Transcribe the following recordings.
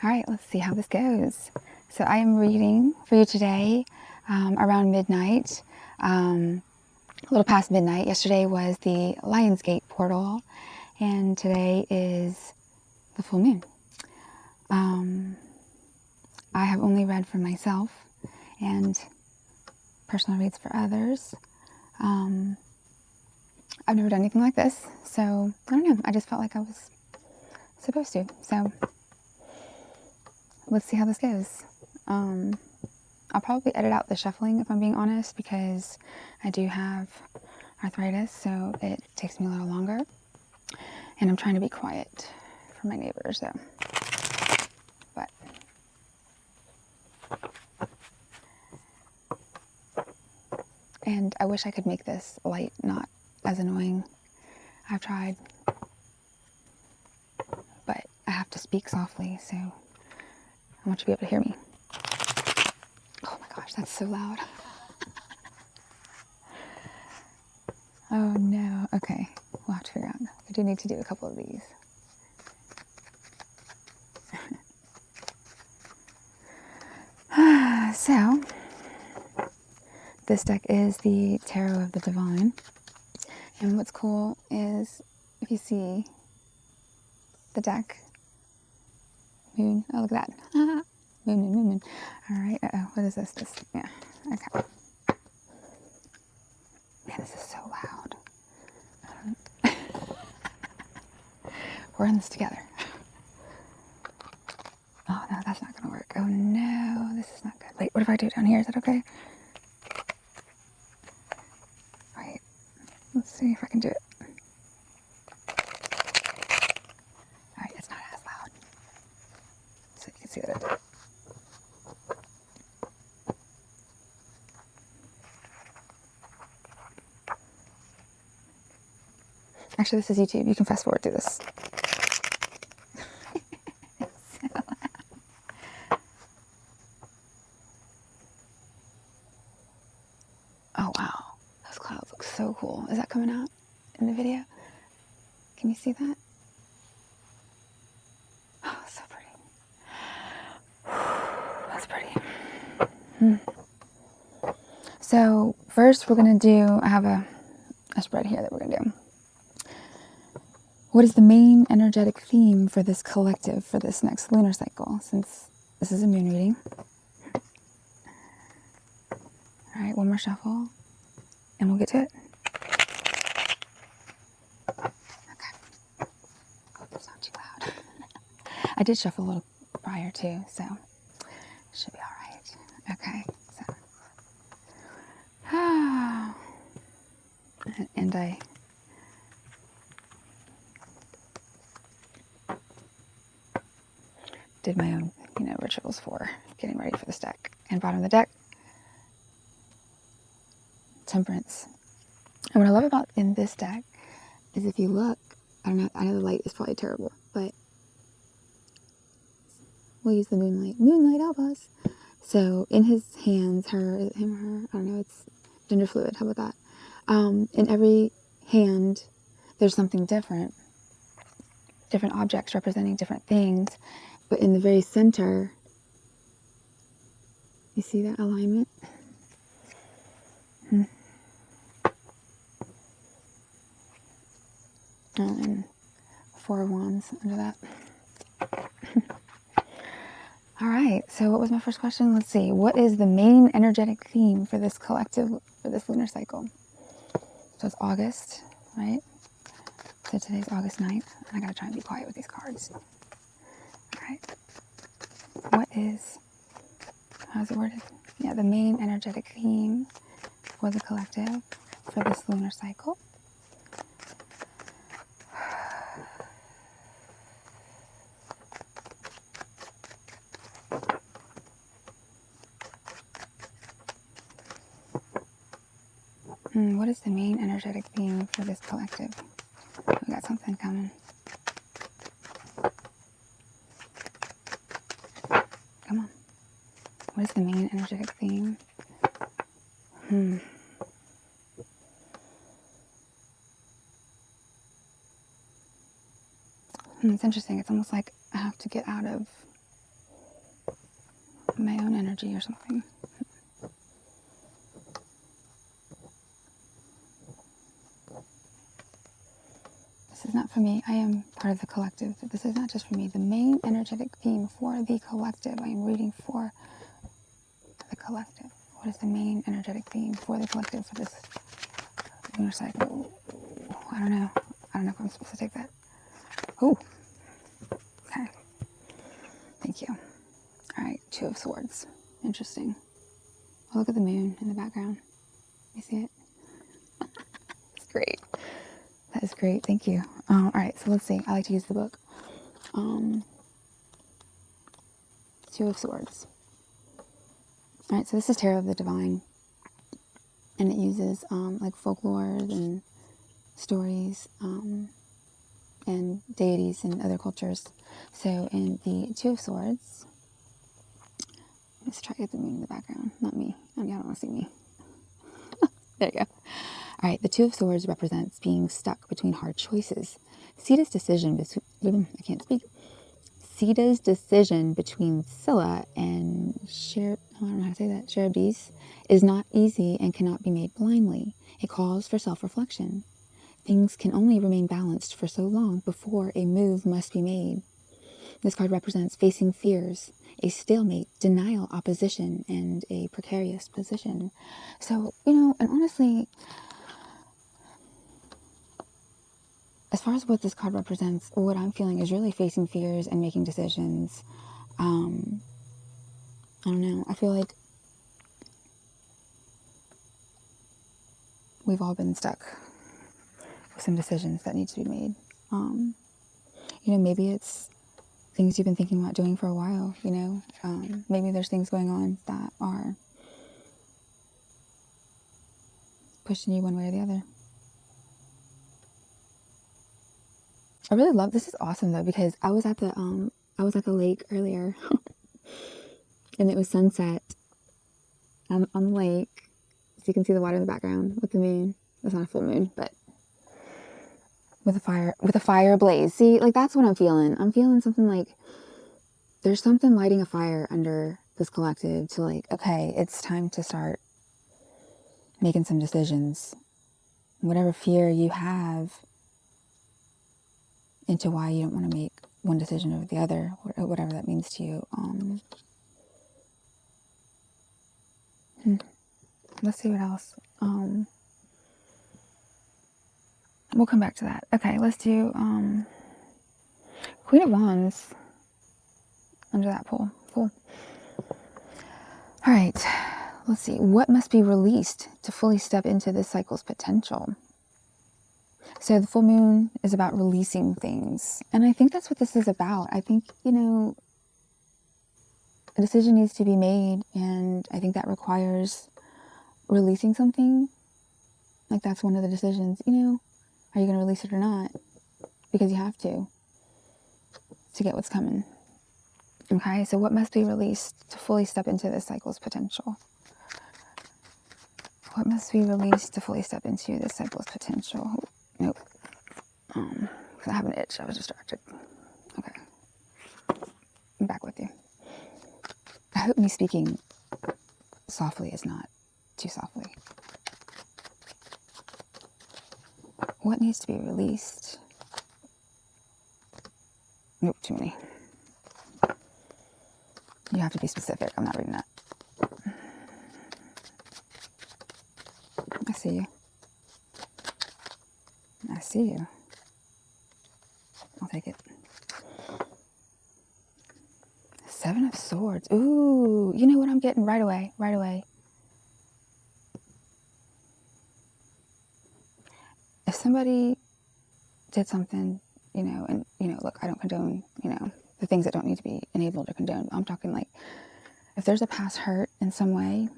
All right, let's see how this goes. So I am reading for you today around midnight, a little past midnight. Yesterday was the Lionsgate portal, and today is the full moon. I have only read for myself and personal reads for others. I've never done anything like this, so I don't know. I just felt like I was supposed to. So let's see how this goes. I'll probably edit out the shuffling if I'm being honest, because I do have arthritis, so it takes me a little longer. And I'm trying to be quiet for my neighbors, so. But and I wish I could make this light not as annoying. I've tried, but I have to speak softly, so I want you to be able to hear me. Oh my gosh, that's so loud. Oh no, okay, we'll have to figure out. I do need to do a couple of these. So, this deck is the Tarot of the Divine. And what's cool is, if you see the deck, moon, oh look at that. Moon, moon, moon, moon. All right, what is this? Yeah, okay. Man, this is so loud. We're in this together. Oh no, that's not gonna work. Oh no, this is not good. Wait, what if I do it down here? Is that okay? Wait, let's see if I can do it. All right, it's not as loud. So you can see that I did it. Actually, this is YouTube. You can fast forward through this. Oh wow, those clouds look so cool. Is that coming out in the video? Can you see that? Oh, so pretty. That's pretty. So first we're gonna do, I have a spread here that we're gonna do. What is the main energetic theme for this collective for this next lunar cycle, since this is a moon reading? All right, one more shuffle and we'll get to it. Okay. Hope it's not too loud. I did shuffle a little prior too, so it should be all right. Okay, so. And I did my own, rituals for getting ready for this deck. And bottom of the deck, Temperance. And what I love about in this deck is, if you look, I don't know, I know the light is probably terrible, but we'll use the moonlight. Moonlight, help us. So in his hands, him or her, I don't know, it's gender fluid, how about that? In every hand, there's something different. Different objects representing different things. But in the very center, you see that alignment? And 4 of Wands under that. All right, so what was my first question? Let's see. What is the main energetic theme for this collective, for this lunar cycle? So it's August, right? So today's August 9th. I gotta try and be quiet with these cards. All right. What is, how's it worded? Yeah, the main energetic theme for the collective for this lunar cycle. What is the main energetic theme for this collective? We got something coming. Come on. What is the main energetic theme? It's interesting. It's almost like I have to get out of my own energy or something. This is not for me. I am part of the collective. This is not just for me. The main energetic theme for the collective. I am reading for the collective. What is the main energetic theme for the collective for this lunar cycle? I don't know. I don't know if I'm supposed to take that. Oh, okay. Thank you. All right, Two of Swords. Interesting. Oh, look at the moon in the background. You see it? It's great. That is great. Thank you. All right, so let's see. I like to use the book. Two of Swords. All right, so this is Tarot of the Divine, and it uses like folklore and stories and deities in other cultures. So in the Two of Swords, let's try to get the moon in the background. Not me. I don't want to see me. There you go. All right, the Two of Swords represents being stuck between hard choices. Sita's decision between, I can't speak. Sita's decision between Scylla and I don't know how to say that, Charybdis, is not easy and cannot be made blindly. It calls for self-reflection. Things can only remain balanced for so long before a move must be made. This card represents facing fears, a stalemate, denial, opposition, and a precarious position. So, and honestly, as far as what this card represents, what I'm feeling is really facing fears and making decisions. I don't know. I feel like we've all been stuck with some decisions that need to be made. Maybe it's things you've been thinking about doing for a while, maybe there's things going on that are pushing you one way or the other. I really love, this is awesome though, because I was at the lake earlier and it was sunset on the lake. So you can see the water in the background with the moon. It's not a full moon, but with a fire ablaze. See, like that's what I'm feeling. I'm feeling something like there's something lighting a fire under this collective to like, okay, it's time to start making some decisions. Whatever fear you have into why you don't want to make one decision over the other, whatever that means to you. Let's see what else. We'll come back to that. Okay, let's do Queen of Wands under that pool. Cool. All right, let's see. What must be released to fully step into this cycle's potential? So the full moon is about releasing things. And I think that's what this is about. I think, a decision needs to be made. And I think that requires releasing something. Like that's one of the decisions, are you going to release it or not? Because you have to get what's coming. Okay, so what must be released to fully step into this cycle's potential? What must be released to fully step into this cycle's potential? Nope. Because I have an itch. I was distracted. Okay. I'm back with you. I hope me speaking softly is not too softly. What needs to be released? Nope, too many. You have to be specific. I'm not reading that. I see you. I see you. I'll take it. Seven of Swords. Ooh, you know what I'm getting right away? Right away. If somebody did something, and, look, I don't condone, the things that don't need to be enabled or condoned. I'm talking like, if there's a past hurt in some way,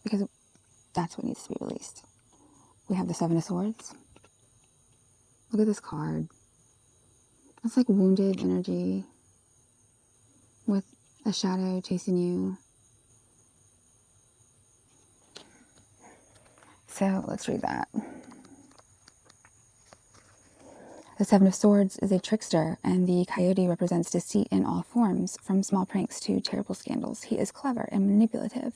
because that's what needs to be released. We have the Seven of Swords. Look at this card. It's like wounded energy with a shadow chasing you. So let's read that. The Seven of Swords is a trickster, and the coyote represents deceit in all forms, from small pranks to terrible scandals. He is clever and manipulative,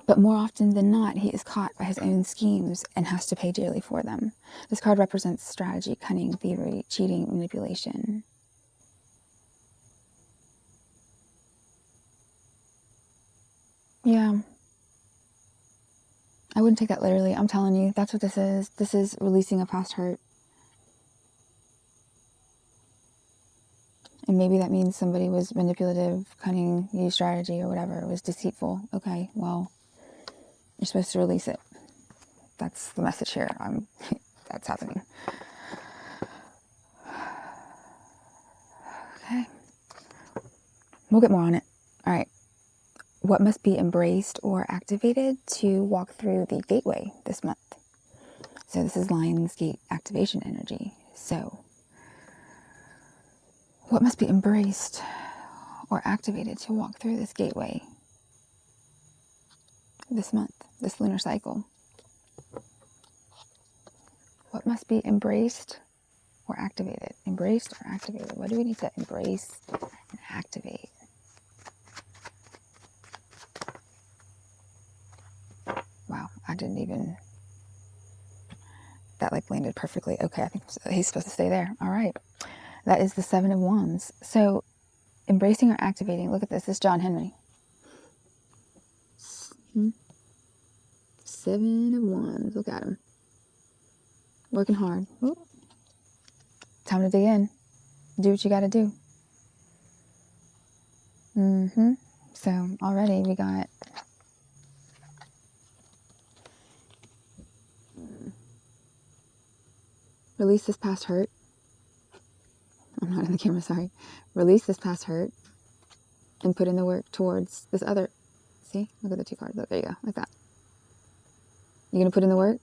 but more often than not, he is caught by his own schemes and has to pay dearly for them. This card represents strategy, cunning, thievery, cheating, manipulation. Yeah. I wouldn't take that literally. I'm telling you, that's what this is. This is releasing a past hurt. And maybe that means somebody was manipulative, cunning, used strategy or whatever, was deceitful. Okay, well, you're supposed to release it. That's the message here. That's happening. Okay. We'll get more on it. All right. What must be embraced or activated to walk through the gateway this month? So this is Lionsgate activation energy. So what must be embraced or activated to walk through this gateway this month, this lunar cycle? What must be embraced or activated? Embraced or activated? What do we need to embrace and activate? Wow, I didn't even, that like landed perfectly. Okay, I think he's supposed to stay there. All right. That is the Seven of Wands. So embracing or activating, look at this. This is John Henry. Seven of Wands. Look at him. Working hard. Ooh. Time to dig in. Do what you got to do. So already we got release this past hurt. I'm not in the camera, sorry. Release this past hurt and put in the work towards this other. See? Look at the two cards. Look, there you go. Like that. You're going to put in the work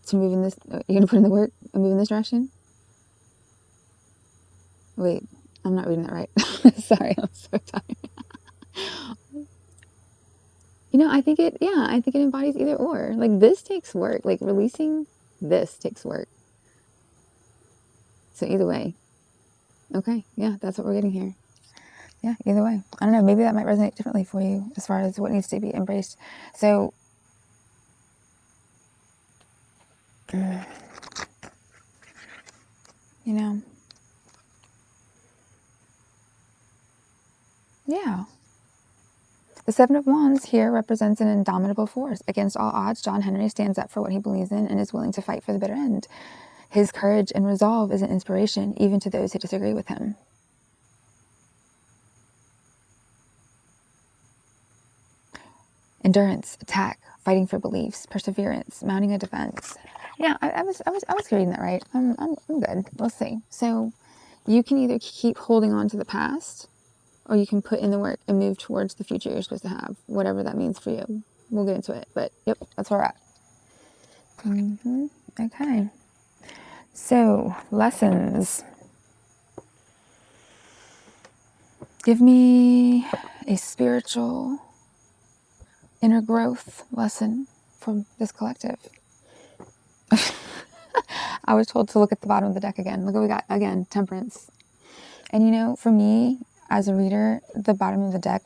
to move in this. You're going to put in the work and move in this direction? Wait, I'm not reading that right. Sorry, I'm so tired. You know, I think it embodies either or. Like, this takes work. Like, releasing this takes work. So either way. Okay, yeah, that's what we're getting here. Yeah, either way. I don't know, maybe that might resonate differently for you as far as what needs to be embraced. So, you know, yeah. The Seven of Wands here represents an indomitable force. Against all odds, John Henry stands up for what he believes in and is willing to fight for the bitter end. His courage and resolve is an inspiration even to those who disagree with him. Endurance, attack, fighting for beliefs, perseverance, mounting a defense. Yeah, I was reading that right. I'm good. We'll see. So you can either keep holding on to the past, or you can put in the work and move towards the future you're supposed to have, whatever that means for you. We'll get into it, but yep, that's where we're at. Okay. So, lessons. Give me a spiritual inner growth lesson from this collective. I was told to look at the bottom of the deck again. Look what we got again, Temperance. And you know, for me as a reader, the bottom of the deck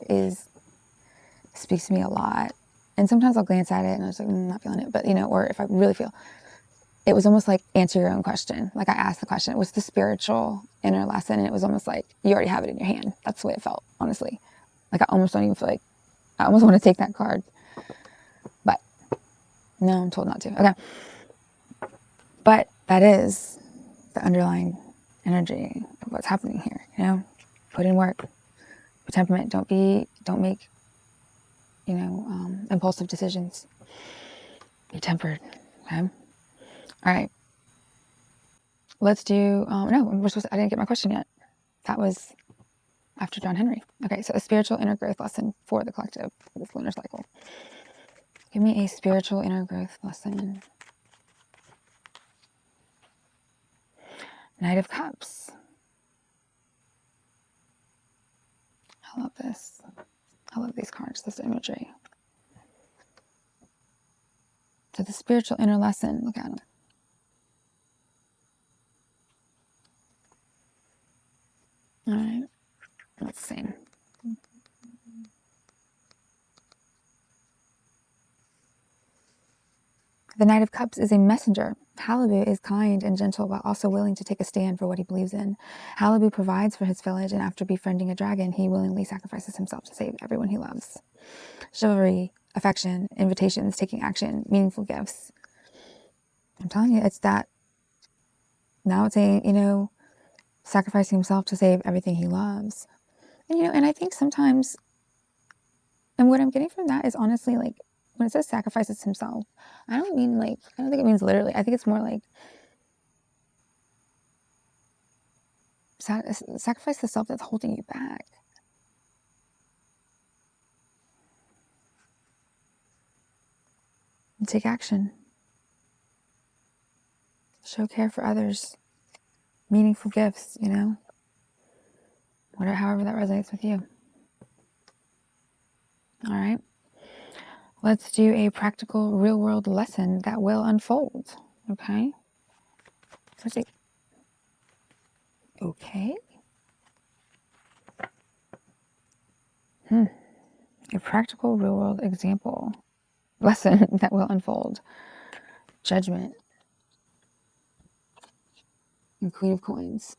speaks to me a lot. And sometimes I'll glance at it and I was like, I'm not feeling it. But you know, or if I really feel, it was almost like answer your own question. Like I asked the question, what's the spiritual inner lesson? And it was almost like you already have it in your hand. That's the way it felt, honestly. Like I almost don't even feel like, I almost want to take that card. But no, I'm told not to. Okay. But that is the underlying energy of what's happening here. You know, put in work, be temperament. Don't make, you know, impulsive decisions. Be tempered. Okay. All right. Let's do. No, I didn't get my question yet. That was after John Henry. Okay, so a spiritual inner growth lesson for the collective for this lunar cycle. Give me a spiritual inner growth lesson. Knight of Cups. I love this. I love these cards, this imagery. So the spiritual inner lesson, look at them. All right. Let's see. The Knight of Cups is a messenger. Halibu is kind and gentle while also willing to take a stand for what he believes in. Halibu provides for his village, and after befriending a dragon, he willingly sacrifices himself to save everyone he loves. Chivalry, affection, invitations, taking action, meaningful gifts. I'm telling you, it's that. Now it's a, sacrificing himself to save everything he loves. And I think sometimes, and what I'm getting from that is honestly, like, when it says sacrifices himself, I don't think it means literally. I think it's more like sacrifice the self that's holding you back. And take action. Show care for others. Meaningful gifts, however that resonates with you. All right. Let's do a practical real world lesson that will unfold. Okay. Let's see. Okay. A practical real world example. Lesson that will unfold. Judgment. And Queen of Coins.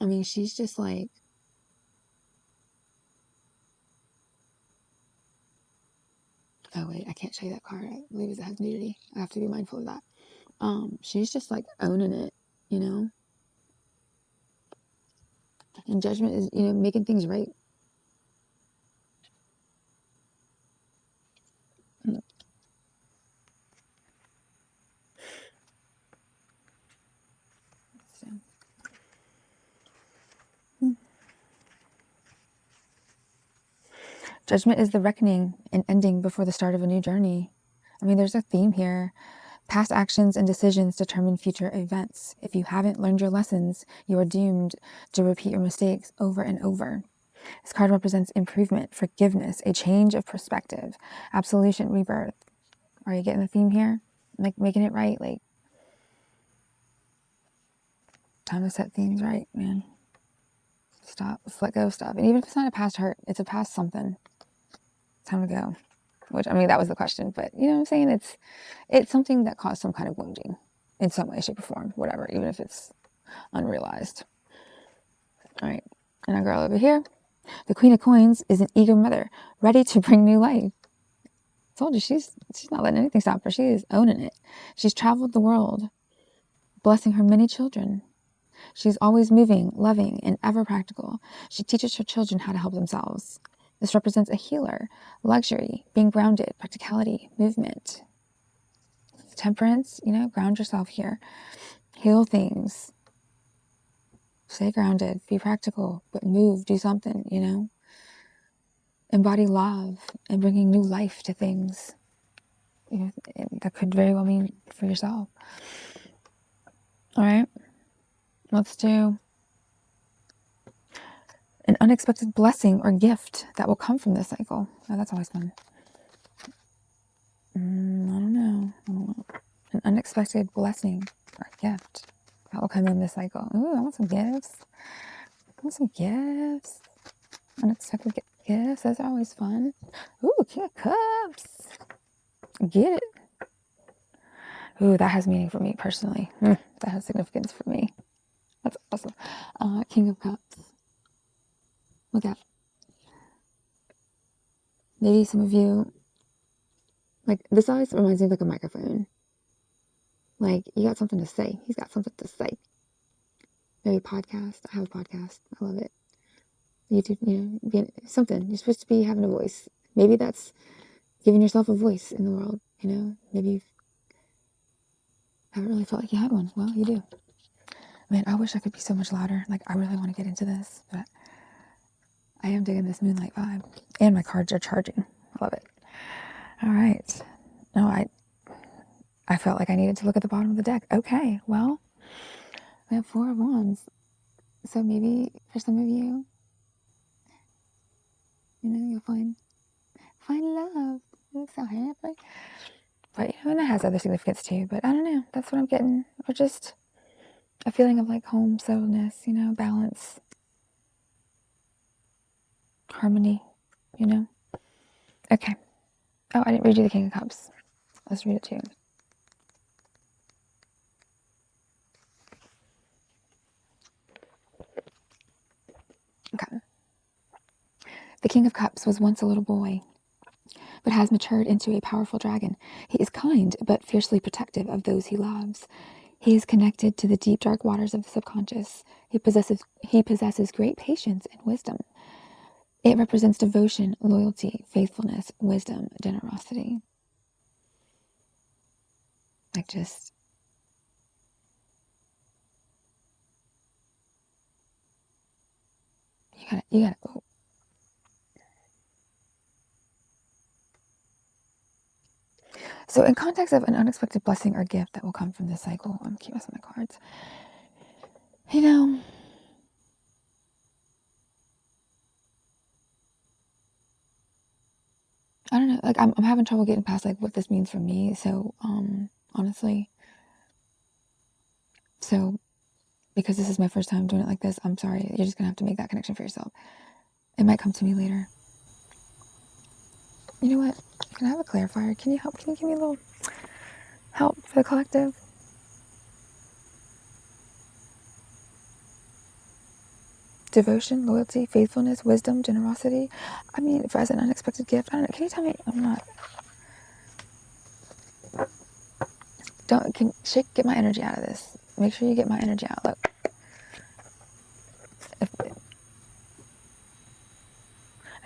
I mean, she's just like, oh wait, I can't show you that card. I believe it has nudity. I have to be mindful of that. She's just like owning it, And judgment is, making things right. Judgment is the reckoning and ending before the start of a new journey. I mean, there's a theme here. Past actions and decisions determine future events. If you haven't learned your lessons, you are doomed to repeat your mistakes over and over. This card represents improvement, forgiveness, a change of perspective, absolution, rebirth. Are you getting the theme here? Like making it right, like time to set things right, man. Stop, let's let go of stuff. And even if it's not a past hurt, it's a past something. Time to go. Which, I mean, that was the question, but you know what I'm saying? It's something that caused some kind of wounding in some way, shape, or form, whatever, even if it's unrealized. All right, and our girl over here, the Queen of Coins, is an eager mother, ready to bring new life. I told you, she's not letting anything stop her. She is owning it. She's traveled the world, blessing her many children. She's always moving, loving, and ever practical. She teaches her children how to help themselves. This represents a healer, luxury, being grounded, practicality, movement. Temperance, ground yourself here. Heal things. Stay grounded, be practical, but move, do something, Embody love and bringing new life to things. That could very well mean for yourself. All right, let's do an unexpected blessing or gift that will come from this cycle. Oh, that's always fun. I don't know. An unexpected blessing or gift that will come in this cycle. Ooh, I want some gifts. Unexpected gifts. Those are always fun. Ooh, King of Cups. Get it. Ooh, that has meaning for me personally. That has significance for me. That's awesome. King of Cups. Look at. Maybe some of you, like, this always reminds me of like a microphone. Like, you got something to say. He's got something to say. Maybe a podcast. I have a podcast. I love it. YouTube, something. You're supposed to be having a voice. Maybe that's giving yourself a voice in the world. Maybe you haven't really felt like you had one. Well, you do. Man, I wish I could be so much louder. Like, I really want to get into this, but I am digging this moonlight vibe. And my cards are charging. I love it. All right. No, I felt like I needed to look at the bottom of the deck. Okay, well, we have 4 of Wands. So maybe for some of you, you'll find love. You look so happy. But, and it has other significance too, but I don't know. That's what I'm getting. Or just a feeling of like home, settledness, balance, harmony, Okay. Oh, I didn't read you the King of Cups. Let's read it too. Okay. The King of Cups was once a little boy, but has matured into a powerful dragon. He is kind, but fiercely protective of those he loves. He is connected to the deep, dark waters of the subconscious. He possesses great patience and wisdom. It represents devotion, loyalty, faithfulness, wisdom, generosity. Like just you gotta. Oh. So, in context of an unexpected blessing or gift that will come from this cycle, I'm keep messing my cards. I don't know. Like I'm having trouble getting past like what this means for me. So, honestly, so because this is my first time doing it like this, I'm sorry. You're just gonna have to make that connection for yourself. It might come to me later. You know what? Can I have a clarifier? Can you help? Can you give me a little help for the collective? Devotion, loyalty, faithfulness, wisdom, generosity. I mean, as an unexpected gift. I don't know. Can you tell me? I'm not. Get my energy out of this. Make sure you get my energy out. Look.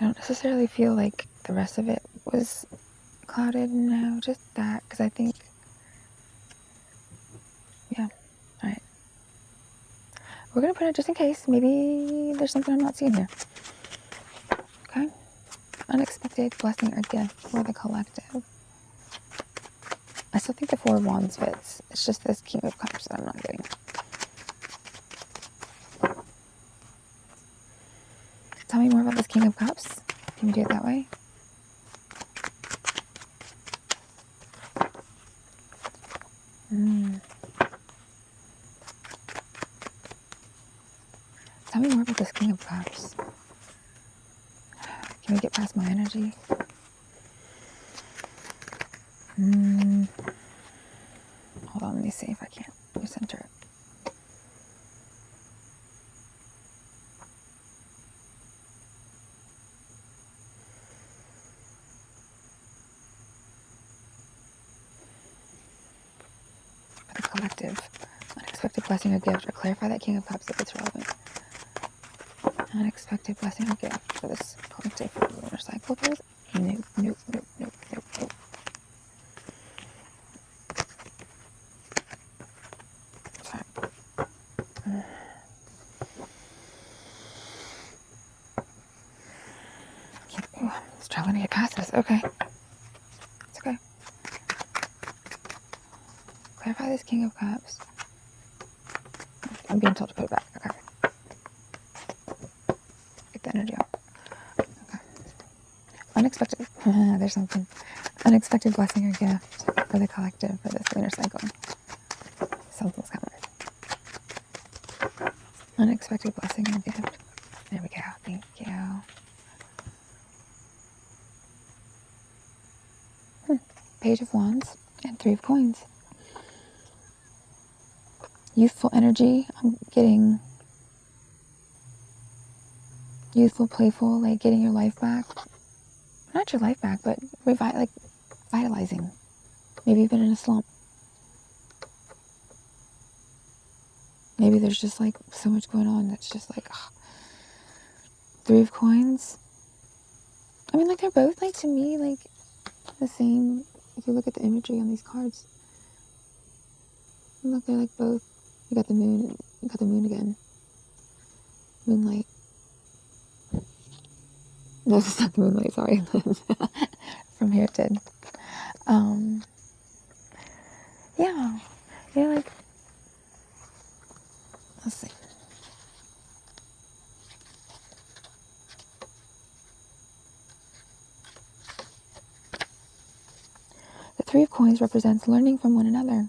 I don't necessarily feel like the rest of it was clouded. No, just that. Because I think, yeah. All right. We're going to put it just in case. Maybe there's something I'm not seeing here. Okay. Unexpected blessing or gift for the collective. I still think the Four of Wands fits. It's just this King of Cups that I'm not getting. Tell me more about this King of Cups. Can we do it that way? Tell me more about this King of Cups. Can we get past my energy? Hold on, let me see if I can't recenter it. For the collective, unexpected blessing or gift, or clarify that King of Cups if it's relevant. Unexpected blessing or gift for this collective for the lunar cycle, please. Nope. Sorry. I'm struggling to get past this. Okay. It's okay. Clarify this King of Cups. I'm being told to put it back. Okay. Get the energy out. Okay. Unexpected. There's something. Unexpected blessing or gift for the collective for this lunar cycle. Something's coming. Unexpected blessing or gift. There we go. Thank you. Page of Wands and Three of Coins. Youthful energy. I'm getting youthful, playful, like getting your life back. Not your life back, but vitalizing. Maybe you've been in a slump. Maybe there's just like so much going on that's just like, ugh. Three of Coins. I mean, like they're both like to me like the same. If you look at the imagery on these cards, look, they're like both. You got the moon. You got the moon again. Moonlight. No, it's not the moonlight. Sorry. From here it did. Yeah. You're like. Let's see. Three of Coins represents learning from one another.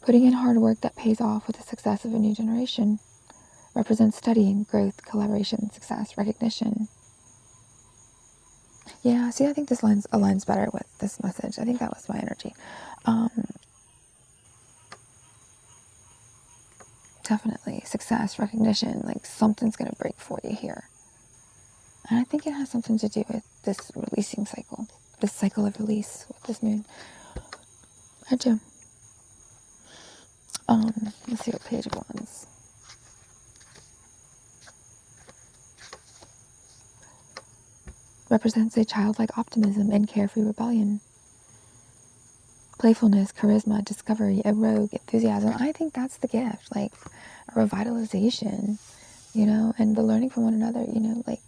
Putting in hard work that pays off with the success of a new generation represents studying, growth, collaboration, success, recognition. Yeah, see, I think this aligns better with this message. I think that was my energy. Definitely. Success, recognition, like something's going to break for you here. And I think it has something to do with this releasing cycle, this cycle of release with this moon. I do. Let's see what Page of Wands. Represents a childlike optimism and carefree rebellion. Playfulness, charisma, discovery, a rogue, enthusiasm. I think that's the gift, like a revitalization, you know, and the learning from one another, you know, like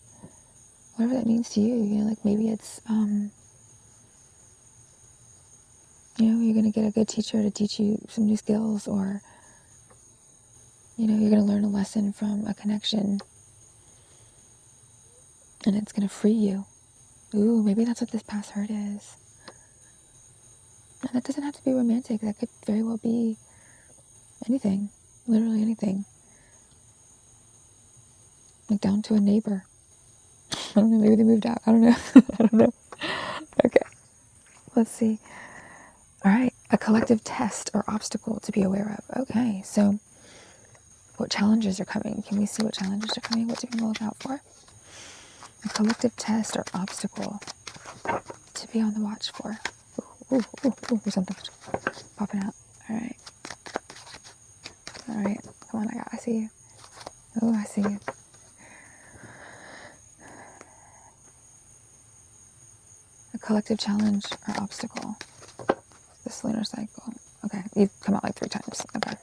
whatever that means to you, you know, like maybe it's, you know, you're going to get a good teacher to teach you some new skills, or, you know, you're going to learn a lesson from a connection and it's going to free you. Ooh, maybe that's what this past hurt is. And that doesn't have to be romantic. That could very well be anything, literally anything. Like down to a neighbor. I don't know, maybe they moved out. I don't know. I don't know. Okay, let's see. All right, a collective test or obstacle to be aware of. Okay, so what challenges are coming? Can we see what challenges are coming? What do we look out for? A collective test or obstacle to be on the watch for. Ooh, there's something popping out. All right. All right, come on, I see you. Oh, I see you. A collective challenge or obstacle. This lunar cycle. Okay, you've come out like 3 times. Okay.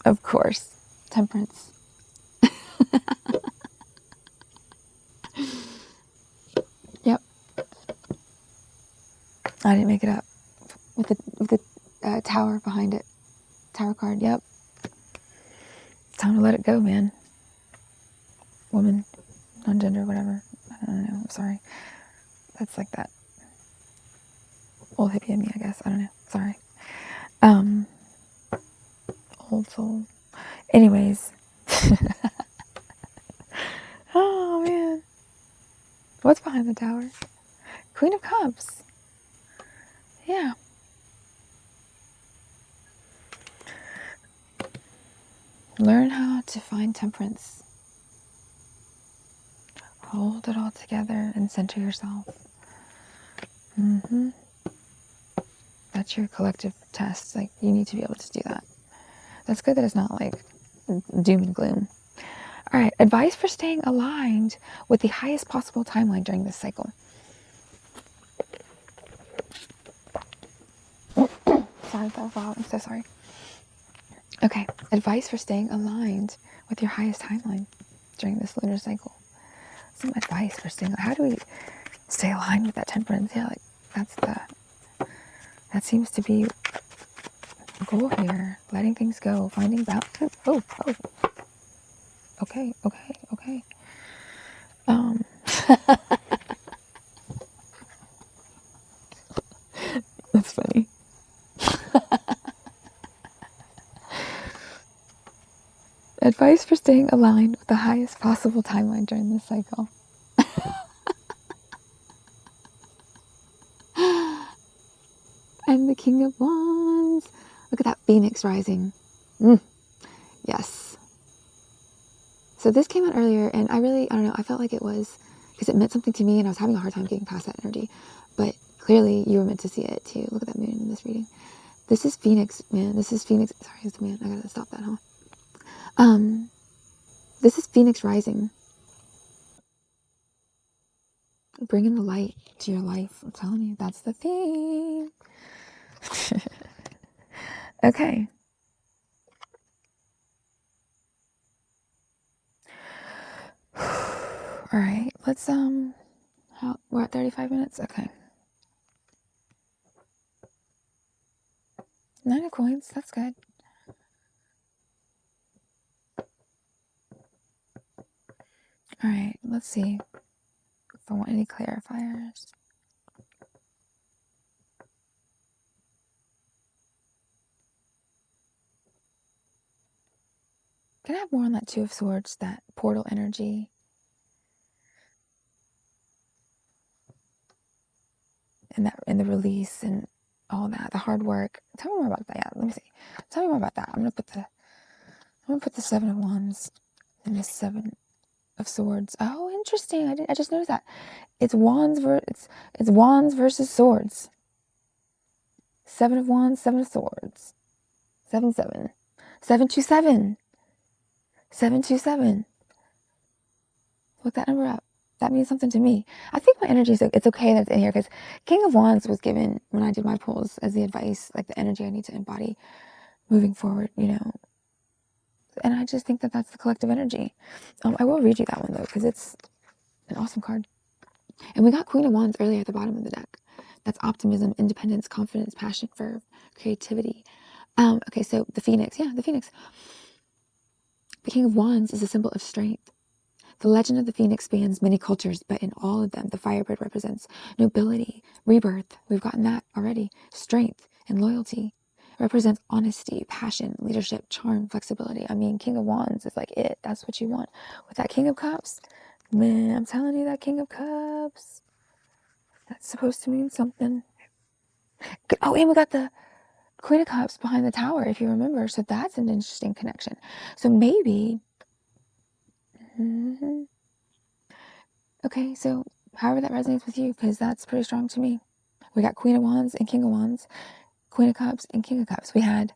Of course. Temperance. Yep. I didn't make it up. With the tower behind it. Tower card, yep. It's time to let it go, man. Woman, non-gender, whatever. I don't know, I'm sorry. That's like that old hippie in me, I guess. I don't know. Sorry. Old soul. Anyways. Oh, man. What's behind the tower? Queen of Cups. Yeah. Learn how to find temperance. Hold it all together and center yourself. That's your collective test. Like, you need to be able to do that. That's good that it's not like doom and gloom. All right, advice for staying aligned with the highest possible timeline during this cycle. Sorry, that was loud. I'm so sorry. Okay, advice for staying aligned with your highest timeline during this lunar cycle. Some advice for staying. How do we stay aligned with that temperance? Yeah, like that seems to be the goal here. Letting things go, finding balance. Oh. Okay. That's funny. Advice for staying aligned with the highest possible timeline during this cycle. And the King of Wands. Look at that Phoenix rising. Yes. So this came out earlier, and I don't know, I felt like it was, because it meant something to me, and I was having a hard time getting past that energy. But clearly, you were meant to see it, too. Look at that moon in this reading. This is Phoenix, man. This is Phoenix. Sorry, it's the man. I gotta stop that, huh? This is Phoenix rising. Bringing the light to your life. I'm telling you, that's the theme. Okay. All right, let's, we're at 35 minutes? Okay. 9 of coins. That's good. All right. Let's see if I want any clarifiers. Can I have more on that 2 of Swords, that portal energy? And the release and all that, the hard work. Tell me more about that. Yeah, let me see. Tell me more about that. I'm gonna put the 7 of Wands and the 7 of Swords. Oh, interesting. I just noticed that. It's Wands versus Swords. 7 of Wands, 7 of Swords. 7 7. 727. 727. Look that number up. That means something to me. I think my energy is, it's okay that it's in here, because King of Wands was given when I did my pulls as the advice, like the energy I need to embody moving forward, and I just think that that's the collective energy. I will read you that one though, because it's an awesome card. And we got Queen of Wands earlier at the bottom of the deck. That's optimism, independence, confidence, passion, verve, creativity. Okay, so the Phoenix. Yeah, the Phoenix. The King of Wands is a symbol of strength. The legend of the Phoenix spans many cultures, but in all of them, the Firebird represents nobility, rebirth. We've gotten that already. Strength and loyalty. It represents honesty, passion, leadership, charm, flexibility. I mean, King of Wands is like it. That's what you want. With that King of Cups, man, I'm telling you, that King of Cups, that's supposed to mean something. Oh, and we got the Queen of Cups behind the tower, if you remember. So that's an interesting connection. So maybe... Okay, so however that resonates with you, because that's pretty strong to me. We got Queen of Wands and King of Wands, Queen of Cups and King of Cups. We had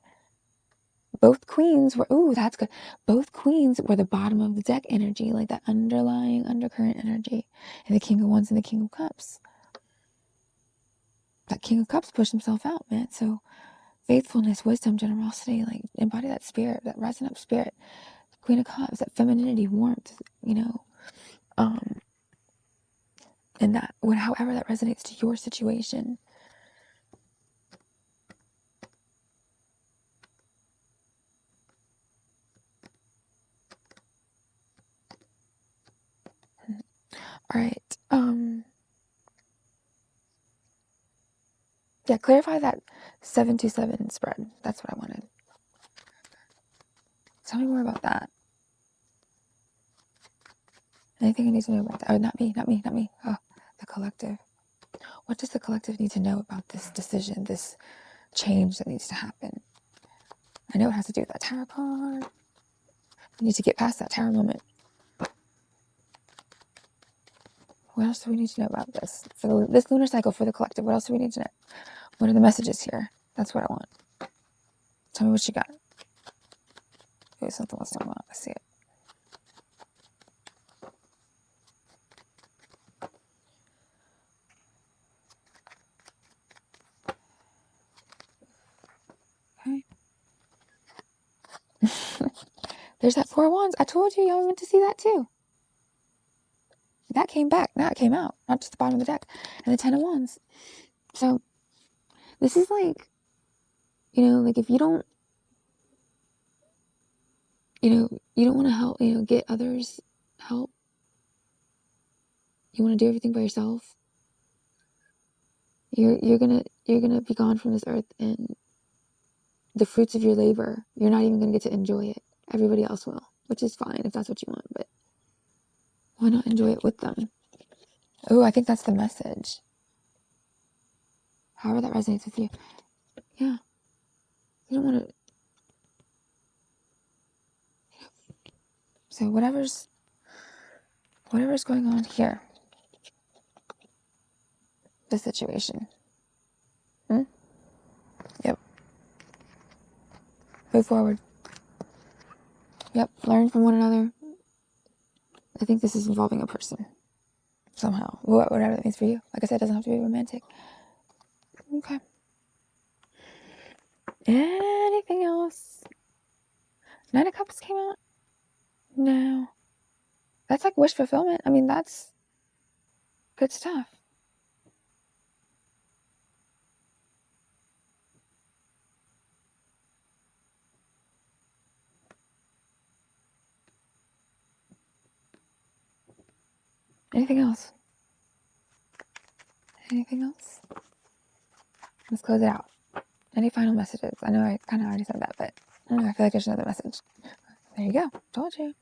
both queens were, ooh, that's good. Both queens were the bottom of the deck energy, like that underlying undercurrent energy. And the King of Wands and the King of Cups. That King of Cups pushed himself out, man. So faithfulness, wisdom, generosity, like embody that spirit, that rising up spirit. Queen of Cups, that femininity, warmth, and that, however that resonates to your situation. All right. Yeah, clarify that 727 spread. That's what I wanted. Tell me more about that. Anything I need to know about that? Oh, not me. Oh, the collective. What does the collective need to know about this decision, this change that needs to happen? I know it has to do with that tarot card. We need to get past that tarot moment. What else do we need to know about this? For this lunar cycle for the collective, what else do we need to know? What are the messages here? That's what I want. Tell me what you got. Oh, something else going on. I see it. Okay. There's that 4 of Wands. I told you y'all went to see that too. That came back. Now it came out. Not just the bottom of the deck. And the 10 of Wands. So this is like, like if you don't, you don't want to help, get others help. You want to do everything by yourself. You're gonna be gone from this earth, and the fruits of your labor, you're not even gonna get to enjoy it. Everybody else will, which is fine if that's what you want, but why not enjoy it with them? Oh, I think that's the message. However that resonates with you. Yeah. You don't want to... So whatever's going on here, the situation. Yep. Move forward. Yep. Learn from one another. I think this is involving a person. Somehow. Whatever that means for you. Like I said, it doesn't have to be romantic. Okay. Anything else? 9 of Cups came out? No. That's like wish fulfillment. I mean, that's good stuff. Anything else? Anything else? Let's close it out. Any final messages? I know I kind of already said that, but I don't know. I feel like there's another message. There you go. Told you.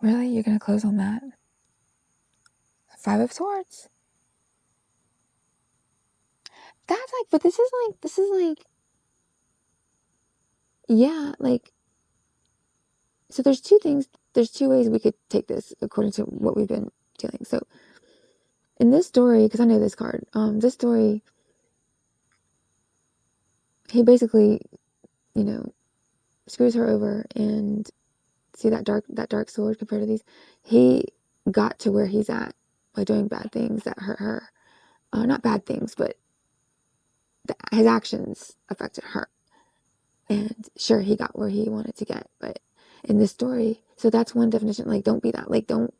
Really? You're going to close on that? Five of Swords. That's like, but this is like, yeah, like, so there's two things, there's two ways we could take this according to what we've been dealing. So in this story, because I know this card, this story, he basically, you know, screws her over, and see that dark sword compared to these, he got to where he's at by doing bad things that hurt her. Not bad things, but his actions affected her. And sure, he got where he wanted to get, but in this story, so that's one definition. Like, don't be that. Like, don't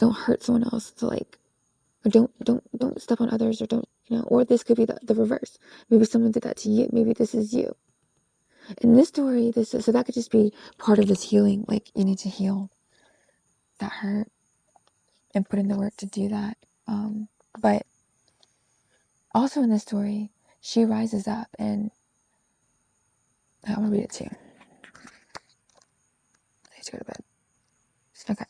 hurt someone else. To like, or don't step on others, or don't, Or this could be the reverse. Maybe someone did that to you. Maybe this is you. In this story, so that could just be part of this healing. Like, you need to heal that hurt and put in the work to do that. But also in this story, she rises up, and I want to read it to you. I need to go to bed. Okay.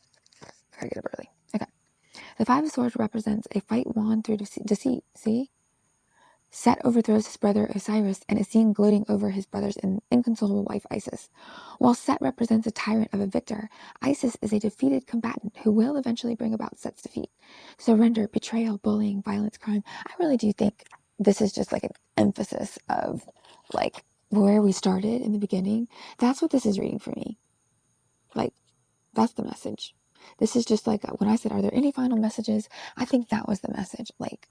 Gotta get up early. Okay. The Five of Swords represents a fight won through deceit. See? Set overthrows his brother Osiris and is seen gloating over his brother's inconsolable wife Isis. While Set represents a tyrant of a victor, Isis is a defeated combatant who will eventually bring about Set's defeat. Surrender, betrayal, bullying, violence, crime. I really do think this is just like an emphasis of like where we started in the beginning. That's what this is reading for me. Like, that's the message. This is just like when I said, are there any final messages? I think that was the message. Like,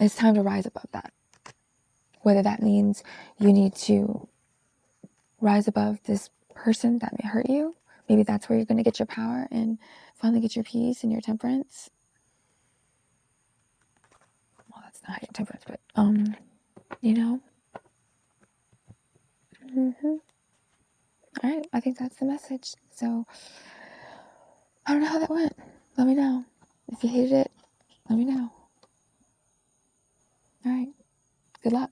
it's time to rise above that. Whether that means you need to rise above this person that may hurt you. Maybe that's where you're going to get your power and finally get your peace and your temperance. Well, that's not your temperance, but, All right, I think that's the message. So, I don't know how that went. Let me know. If you hated it, let me know. All right. Good luck.